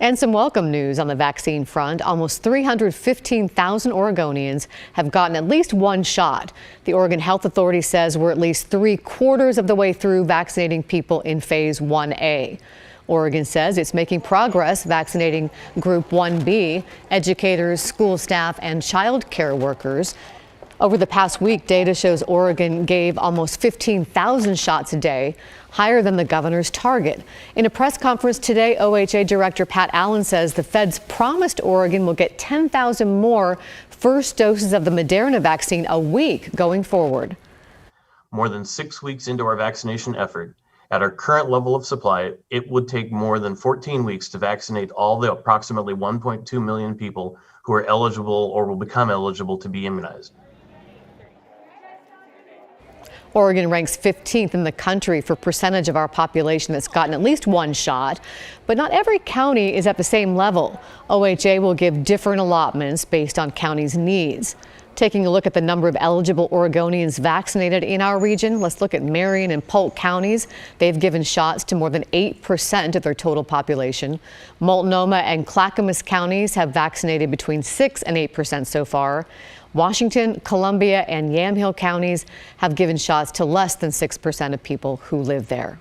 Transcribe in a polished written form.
And some welcome news on the vaccine front. Almost 315,000 Oregonians have gotten at least one shot. The Oregon Health Authority says we're at least 3/4 of the way through vaccinating people in phase 1A. Oregon says it's making progress vaccinating Group 1B, educators, school staff, and child care workers. Over the past week, data shows Oregon gave almost 15,000 shots a day, higher than the governor's target. In a press conference today, OHA Director Pat Allen says the feds promised Oregon will get 10,000 more first doses of the Moderna vaccine a week going forward. More than 6 weeks into our vaccination effort, at our current level of supply, it would take more than 14 weeks to vaccinate all the approximately 1.2 million people who are eligible or will become eligible to be immunized. Oregon ranks 15th in the country for percentage of our population that's gotten at least one shot, but not every county is at the same level. OHA will give different allotments based on counties' needs. Taking a look at the number of eligible Oregonians vaccinated in our region, let's look at Marion and Polk counties. They've given shots to more than 8% of their total population. Multnomah and Clackamas counties have vaccinated between 6 and 8% so far. Washington, Columbia, and Yamhill counties have given shots to less than 6% of people who live there.